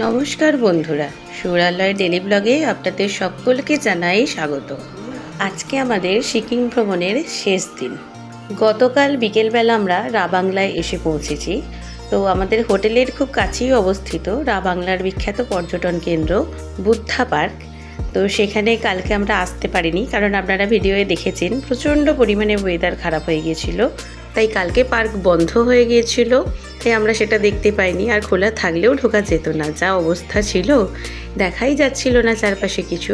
নমস্কার বন্ধুরা, সুরালয় ডেলি ব্লগে আপনাদের সকলকে জানাই স্বাগত। আজকে আমাদের সিকিম ভ্রমণের শেষ দিন। গতকাল বিকেলবেলা আমরা রাবাংলায় এসে পৌঁছেছি। তো আমাদের হোটেলের খুব কাছেই অবস্থিত রাবাংলার বিখ্যাত পর্যটন কেন্দ্র বুদ্ধা পার্ক। তো সেখানে কালকে আমরা আসতে পারিনি, কারণ আপনারা ভিডিওয়ে দেখেছেন প্রচণ্ড পরিমাণে ওয়েদার খারাপ হয়ে গিয়েছিল। তাই কালকে পার্ক বন্ধ হয়ে গিয়েছিল, তাই আমরা সেটা দেখতে পাইনি। আর খোলা থাকলেও ঢোকা যেত না, যা অবস্থা ছিল দেখাই যাচ্ছিল না চারপাশে কিছু।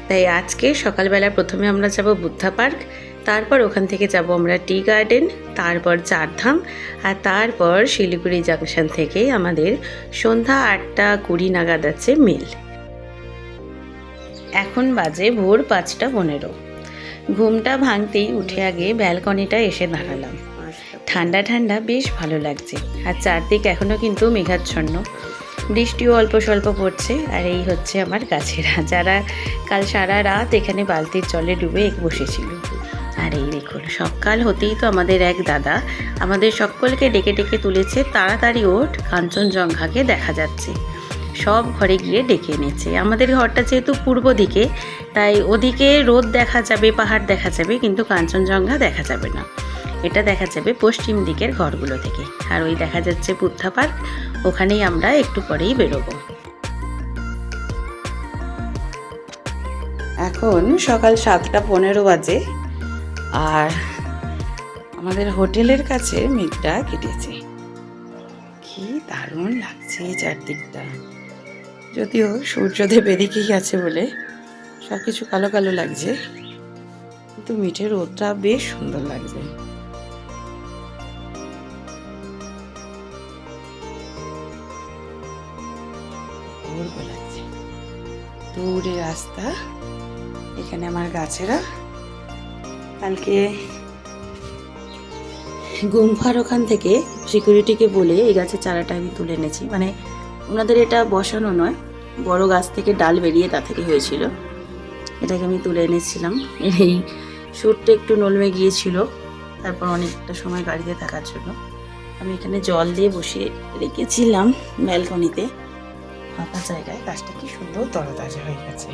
তাই আজকে সকালবেলা প্রথমে আমরা যাব বুদ্ধা পার্ক, তারপর ওখান থেকে যাব আমরা টি গার্ডেন, তারপর চারধাম, আর তারপর শিলিগুড়ি জাংশন থেকে আমাদের সন্ধ্যা 8:20 নাগাদ আছে মেল। এখন বাজে ভোর 5:15। ঘুমটা ভাঙতেই উঠে আগে ব্যালকনিটা এসে দাঁড়ালাম। ঠান্ডা ঠান্ডা বেশ ভালো লাগছে, আর চারদিক এখনও কিন্তু মেঘাচ্ছন্ন, বৃষ্টিও অল্প স্বল্প পড়ছে। আর এই হচ্ছে আমার গাছেরা, যারা কাল সারা রাত এখানে বালতির জলে ডুবে বসেছিল। আর এই দেখুন, সকাল হতেই তো আমাদের এক দাদা আমাদের সকলকে ডেকে ডেকে তুলেছে, তাড়াতাড়ি ওঠ, কাঞ্চনজঙ্ঘাকে দেখা যাচ্ছে। সব ঘরে গিয়ে ডেকে এনেছে। আমাদের ঘরটা যেহেতু পূর্ব দিকে, তাই ওদিকে রোদ দেখা যাবে, পাহাড় দেখা যাবে, কিন্তু কাঞ্চনজঙ্ঘা দেখা যাবে না। এটা দেখা যাবে পশ্চিম দিকের ঘরগুলো থেকে। আর ওই দেখা যাচ্ছে বুদ্ধা পার্ক, ওখানেই আমরা একটু পরেই বেরোবো। এখন সকাল 7:15 বাজে, আর আমাদের হোটেলের কাছে মেঘটা কেটেছে। কি দারুণ লাগছে চারদিকটা। যদিও সূর্যদেব এদিকেই আছে বলে সব কিছু কালো কালো লাগছে, কিন্তু মিঠের রোদটা বেশ সুন্দর লাগছে। লাগছে দূরে রাস্তা, এখানে আমার গাছেরা। কালকে গুম্ফার ওখান থেকে সিকিউরিটিকে বলে এই গাছের চারাটা আমি তুলে এনেছি। মানে ওনাদের এটা বসানো নয়, বড় গাছ থেকে ডাল বেরিয়ে তা থেকে হয়েছিল। এটাকে আমি তুলে এনেছিলাম। এই সুরটা একটু নলমে গিয়েছিল, তারপর অনেকটা সময় গাড়িতে থাকার জন্য আমি এখানে জল দিয়ে বসিয়ে রেখেছিলাম ব্যালকনিতে, ফাঁকা জায়গায়। গাছটা কি সুন্দর তরতাজা হয়ে গেছে।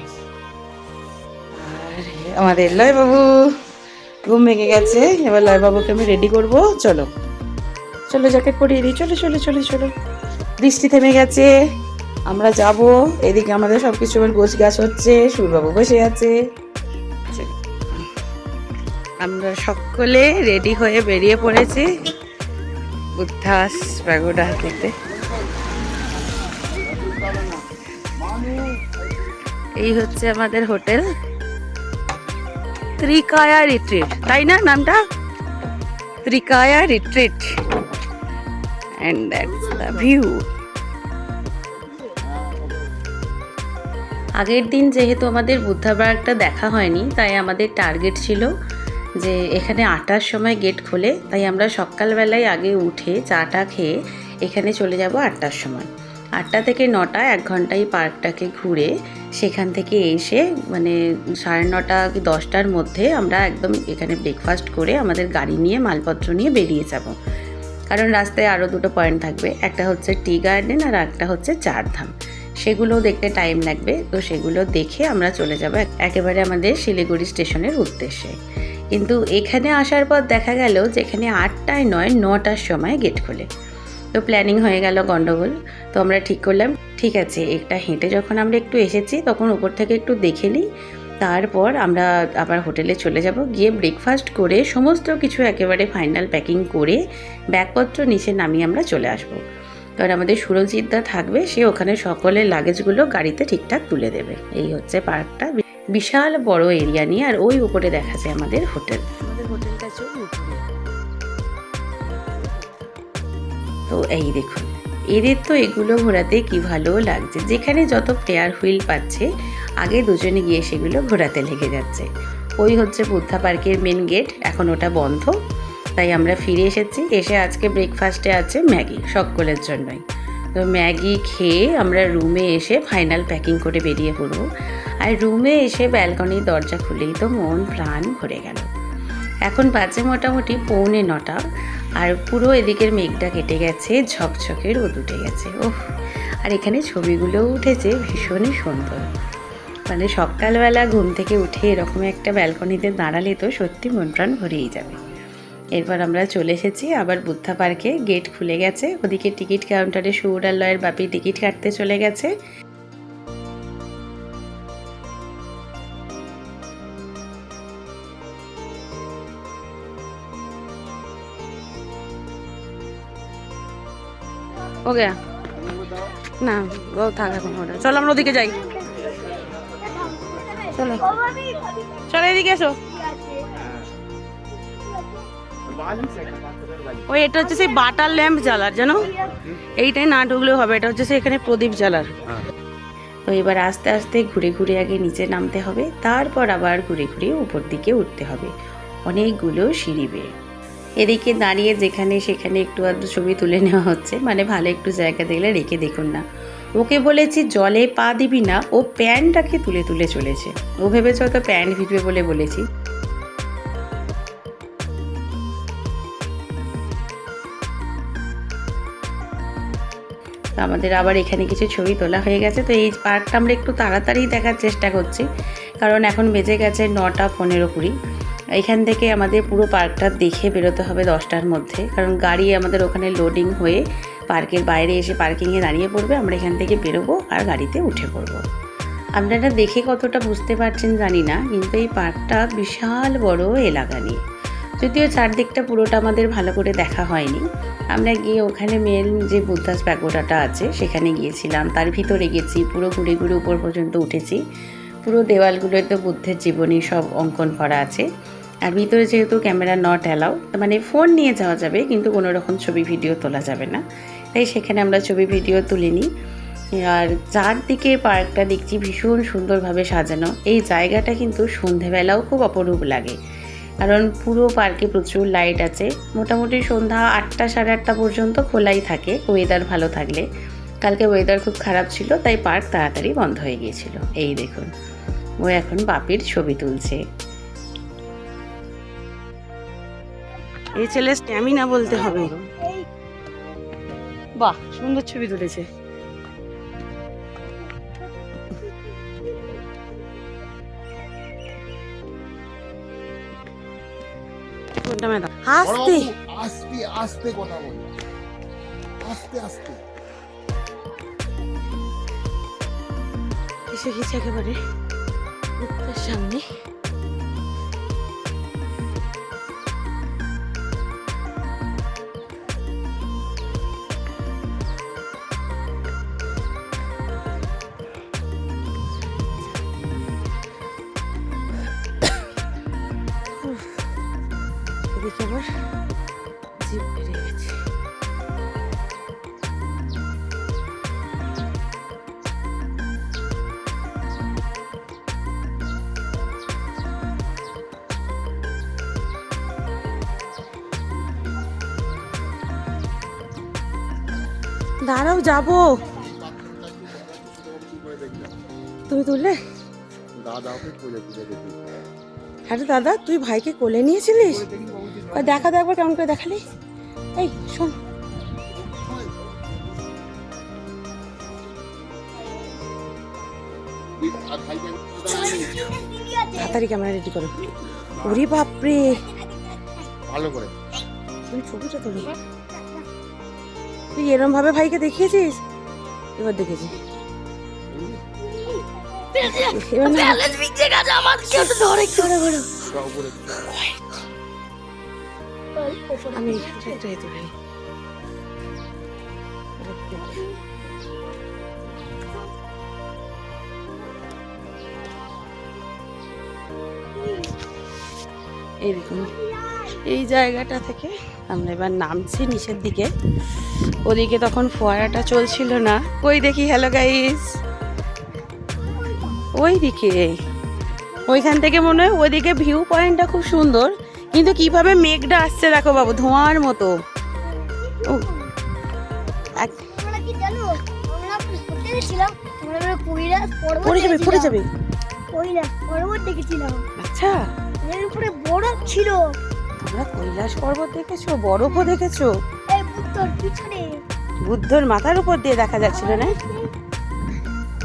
আর আমাদের লয় বাবু ঘুম ভেঙে গেছে। এবার লয় বাবুকে আমি রেডি করব। চলো চলো, জ্যাকেট পরিয়ে দিই। চলো চলো চলো চলো, বৃষ্টি থেমে গেছে, আমরা যাব। এদিকে আমাদের সবকিছু এবার গোছ গাছ হচ্ছে, সুরবাবু বসে আছে। আমরা সকলে রেডি হয়ে বেরিয়ে পড়েছি বুদ্ধাস প্যাগোডা দেখতে। এই হচ্ছে আমাদের হোটেল ত্রিকায়া রিট্রিট, তাই না নামটা? ত্রিকায়া retreat, and that's the view. আগের দিন যেহেতু আমাদের বুদ্ধা পার্কটা দেখা হয়নি, তাই আমাদের টার্গেট ছিল যে এখানে 8টার সময় গেট খোলে, তাই আমরা সকালবেলায় আগে উঠে চাটা খেয়ে এখানে চলে যাব 8টার সময়। 8টা থেকে 9টা 1 ঘন্টায় পার্কটাকে ঘুরে সেখান থেকে এসে মানে 9:30 কি 10টার মধ্যে আমরা একদম এখানে ব্রেকফাস্ট করে আমাদের গাড়ি নিয়ে মালপত্র নিয়ে বেরিয়ে যাব। কারণ রাস্তায় আরও 2টো পয়েন্ট থাকবে, একটা হচ্ছে টি গার্ডেন আর একটা হচ্ছে চারধাম। সেগুলো দেখতে টাইম লাগবে, তো সেগুলো দেখে আমরা চলে যাব একেবারে আমাদের শিলিগুড়ি স্টেশনের উদ্দেশ্যে। কিন্তু এখানে আসার পর দেখা গেল যে এখানে 8টায় নয় 9টার সময় গেট খোলে। তো প্ল্যানিং হয়ে গেল গন্ডগোল। তো আমরা ঠিক করলাম, ঠিক আছে একটা হেঁটে যখন আমরা একটু এসেছি তখন উপর থেকে একটু দেখে নিই, তারপর আমরা আবার হোটেলে চলে যাব। গিয়ে ব্রেকফাস্ট করে সমস্ত কিছু একেবারে ফাইনাল প্যাকিং করে ব্যাগপত্র নিচে নামিয়ে আমরা চলে আসব। কারণ আমাদের সুরজিৎদা থাকবে, সে ওখানে সকলের লাগেজগুলো গাড়িতে ঠিকঠাক তুলে দেবে। এই হচ্ছে পার্কটা, বিশাল বড় এরিয়া নিয়ে। আর ওই উপরে দেখা যায় আমাদের হোটেল। আমাদের হোটেলটা চল উপরে। তো এই দেখুন, এদের তো এগুলো ঘোরাতে কি ভালো লাগছে। যেখানে যত ফেয়ার হুইল পাচ্ছে আগে দুজনে গিয়ে সেগুলো ঘোরাতে লেগে যাচ্ছে। ওই হচ্ছে বুদ্ধা পার্কের মেন গেট, এখন ওটা বন্ধ, তাই আমরা ফিরে এসেছি। এসে আজকে ব্রেকফাস্টে আছে ম্যাগি সকলের জন্যই। তো ম্যাগি খেয়ে আমরা রুমে এসে ফাইনাল প্যাকিং করে বেরিয়ে পড়ব। আর রুমে এসে ব্যালকনির দরজা খুলেই তো মন প্রাণ ভরে গেল। এখন বাজে মোটামুটি 8:45, আর পুরো এদিকের মেঘটা কেটে গেছে, ঝকঝকে রোদ উঠে গেছে। ওহ, আর এখানে ছবিগুলোও উঠেছে ভীষণই সুন্দর। মানে সকালবেলা ঘুম থেকে উঠে এরকম একটা ব্যালকনিতে দাঁড়ালে তো সত্যি মন প্রাণ ভরেই যাবে। এরপর আমরা চলে এসেছি আবার বুদ্ধা পার্কে। গেট খুলে গেছে, ওদিকে টিকিট কাউন্টারে সুর আর লয়ের বাপি টিকিট কাটতে চলে গেছে। ও গেয়া না, ও থাক এখন ওটা। চলো আমরা ওদিকে যাই, চলো চলো এদিকে এসো। ওই এটা হচ্ছে সেই বাটার ল্যাম্প জ্বালার, জানো এইটাই না ঢুকলেও হবে, এটা হচ্ছে এখানে প্রদীপ জ্বালার। তো এবার আস্তে আস্তে ঘুরে ঘুরে আগে নিচে নামতে হবে, তারপর আবার ঘুরে ঘুরে উপর দিকে উঠতে হবে, অনেকগুলো সিঁড়ি বেয়ে। এদিকে দাঁড়িয়ে যেখানে সেখানে একটু আধটু ছবি তুলে নেওয়া হচ্ছে, মানে ভালো একটু জায়গা দেখলে রেখে দেখুন না। ওকে বলেছি জলে পা দিবি না, ও প্যান্টটাকে তুলে তুলে চলেছে। ও ভেবেছে হয়তো প্যান্ট ভিজবে বলে বলেছি। আমাদের আবার এখানে কিছু ছবি তোলা হয়ে গেছে। তো এই পার্কটা আমরা একটু তাড়াতাড়ি দেখার চেষ্টা করছি, কারণ এখন বেজে গেছে 9টা 15 এখান থেকে আমাদের পুরো পার্কটা দেখে বেরোতে হবে 10টার মধ্যে, কারণ গাড়ি আমাদের ওখানে লোডিং হয়ে পার্কের বাইরে এসে পার্কিংয়ে দাঁড়িয়ে পড়বে। আমরা এখান থেকে বেরোবো আর গাড়িতে উঠে পড়বো। আপনারা দেখে কতটা বুঝতে পারছেন জানি না, কিন্তু এই পার্কটা বিশাল বড় এলাকা নিয়ে, যদিও চারদিকটা পুরোটা আমাদের ভালো করে দেখা হয়নি। আমরা গিয়ে ওখানে মেন যে বুদ্ধাস প্যাগোডাটা আছে সেখানে গিয়েছিলাম, তার ভিতরে গেছি, পুরো ঘুরে ঘুরে উপর পর্যন্ত উঠেছি। পুরো দেওয়ালগুলোয় তো বুদ্ধের জীবনী সব অঙ্কন করা আছে। আর ভিতরে যেহেতু ক্যামেরা নট অ্যালাউ, মানে ফোন নিয়ে যাওয়া যাবে কিন্তু কোনো রকম ছবি ভিডিও তোলা যাবে না, তাই সেখানে আমরা ছবি ভিডিও তুলিনি। আর চারদিকে পার্কটা দেখছি ভীষণ সুন্দরভাবে সাজানো। এই জায়গাটা কিন্তু সন্ধেবেলাও খুব অপরূপ লাগে, কারণ পুরো পার্কে প্রচুর লাইট আছে। মোটামুটি সন্ধ্যা 8টা 8:30 পর্যন্ত খোলাই থাকে, ওয়েদার ভালো থাকলে। কালকে ওয়েদার খুব খারাপ ছিল, তাই পার্ক তাড়াতাড়ি বন্ধ হয়ে গিয়েছিল। এই দেখুন, ও এখন বাপির ছবি তুলছে। এই ছেলে স্ট্যামিনা বলতে হবে। বাহ, সুন্দর ছবি তুলেছে। আস্তে আস্তে আস্তে কথা বল, আস্তে আস্তে এসে গেছে একেবারে বুদ্ধের সামনে। এদিকে আবার জিপ বেরিয়ে গেছে। দাঁড়াও, যাবো। তুমি তুললে? আরে দাদা, তুই ভাইকে কোলে নিয়েছিলিস? দেখা তো একবার কেমন করে দেখালি। এই শোন, তাড়াতাড়ি ক্যামেরা রেডি করো। ওরে বাপরে, ভালো করে তুমি ছবিটা তোলো। তুই এরম ভাবে ভাইকে দেখিয়েছিস? এবার দেখেছি। আমি এখানটাই তুলে নিই। এই দেখুন, এই জায়গাটা থেকে আমরা এবার নামছি নিচের দিকে। ওদিকে তখন ফোয়ারাটা চলছিল না। ওই দেখি, হ্যালো গাইস, ওই দিকে, ওইখান থেকে মনে হয় ওইদিকে ভিউ পয়েন্টটা খুব সুন্দর, কিন্তু কিভাবে মেঘটা আসছে দেখো বাবু, ধোঁয়ার মতো। ও পড়ে যাবে। আচ্ছা, বরফ ছিল। তোমরা কৈলাস পর্বত দেখেছো? বরফও দেখেছো? বুদ্ধর মাথার উপর দিয়ে দেখা যাচ্ছিল না?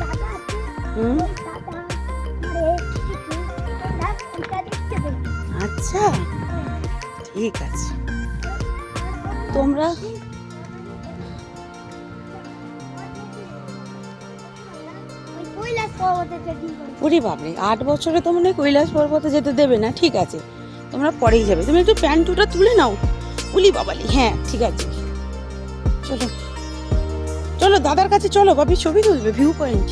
দাদা আছে, হুম, দাদা আরে দাদা এটা দেখতে দে। আচ্ছা ঠিক আছে। তোমরা ওই কৈলাস পর্বতে ট্রেকিং করে। ওরে বাপরে 8 বছরে তো মনে হয় কৈলাস পর্বতে যেতে দেবে না। ঠিক আছে তোমরা পরেই যাবে, তুমি একটু প্যান্ট দুটো তুলে নাও। উলি বাবালি, হ্যাঁ ঠিক আছে, চলো চলো দাদার কাছে চলো, বাপি ছবি তুলবে ভিউ পয়েন্ট।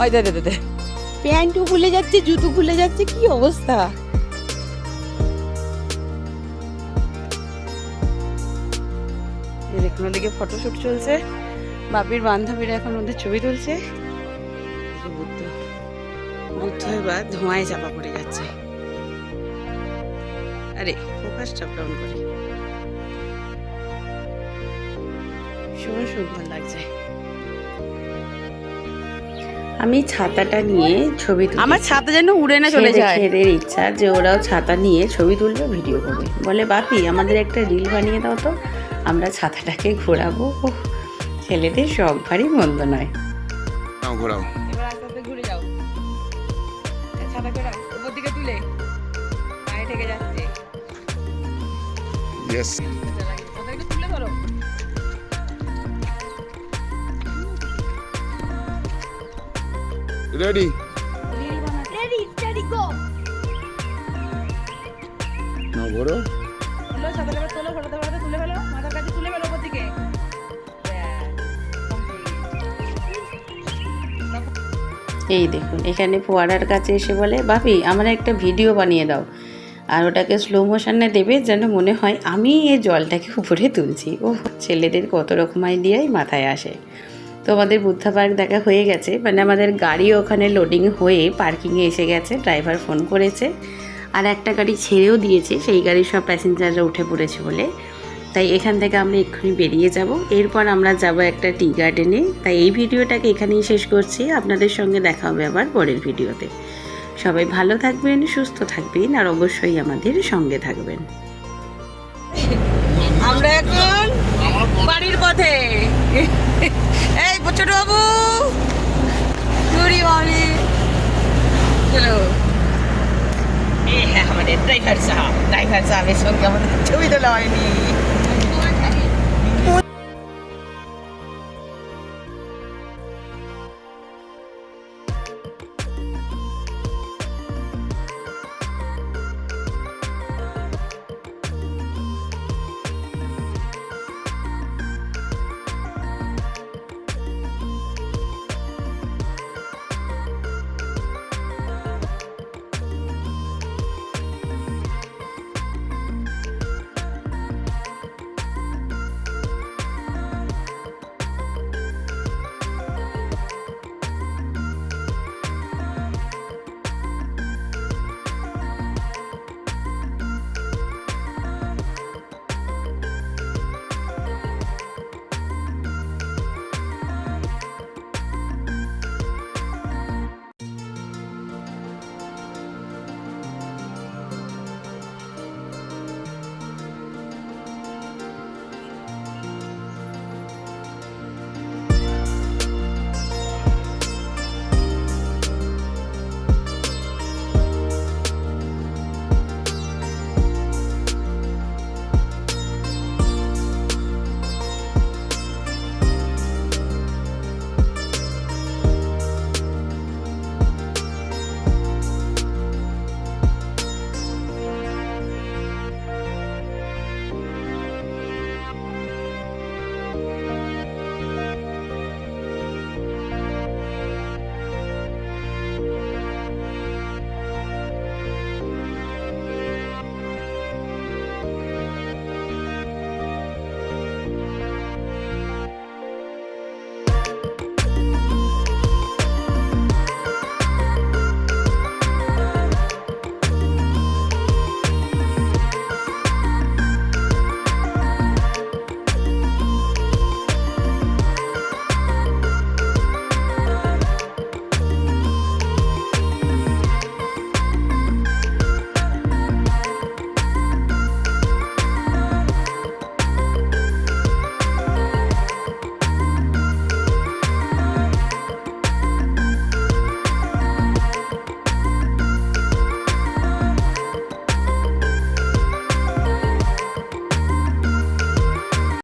ওই দে দে দে দে, প্যান্টও খুলে যাচ্ছে, জুতো খুলে যাচ্ছে, কি অবস্থা। এই দেখুন ওদিকে ফটোশুট চলছে, বাপির বান্ধবীরা এখন ওদের ছবি তুলছে। বুদ্ধ বুদ্ধ এবার ধোঁয়ায় চাপা পড়ে যাচ্ছে। আরে ফোকাসটা ডাউন করে, ভীষণ সুন্দর লাগছে। আমি ছাতাটা নিয়ে ছবি তুলি, আমার ছাতা যেন উড়ে না চলে যায়। এদের ইচ্ছা যে ওরাও ছাতা নিয়ে ছবি তুলবে, ভিডিও করবে। বলে বাপি আমাদের একটা রিল বানিয়ে দাও তো, আমরা ছাতাটাকে ঘোরাবো। ওহ, ছেলেদের শখ ভারী মন্দ নয়। নাও ঘোরাও। এবার আস্তে আস্তে ঘুরে যাও, ছাতা করে উপর দিকে তুলে পায়ে ঠেকে যাচ্ছে। ইয়েস। ওদেরকে তুলে ধরো। রেডি। রেডি স্টাডি গো। নাও ঘোরো। তুলো ছাতাটা এবার তোলো, ফটোতে ফটোতে তুলে ফেলো, মাথার কাছে তুলে ফেলো উপর দিকে। এই দেখুন এখানে ফোয়ারার কাছে এসে বলে বাপি আমার একটা ভিডিও বানিয়ে দাও, আর ওটাকে স্লো মোশনে দেবে যেন মনে হয় আমি এই জলটাকে উপরে তুলছি। ও ছেলেদের কত রকম আইডিয়াই মাথায় আসে। তো আমাদের বুদ্ধা পার্ক দেখা হয়ে গেছে, মানে আমাদের গাড়ি ওখানে লোডিং হয়ে পার্কিংয়ে এসে গেছে, ড্রাইভার ফোন করেছে, আর একটা গাড়ি ছেড়েও দিয়েছে, সেই গাড়ির সব প্যাসেঞ্জাররা উঠে পড়েছে বলে। তাই এখান থেকে আমরা এক্ষুনি বেরিয়ে যাব, এরপর আমরা যাব একটা টি গার্ডেনে। তাই এই ভিডিওটাকে এখানেই শেষ করছি, আপনাদের সঙ্গে দেখা হবে আবার পরের ভিডিওতে। সবাই ভালো থাকবেন, সুস্থ থাকবেন, আর অবশ্যই আমাদের সঙ্গে থাকবেন। আমরা এখন বাড়ির পথে। এই ছোট বাবু বাড়ি চলো। আমাদের ড্রাইভার সাহেবের সঙ্গে আমাদের ছবি তোলা হয়নি।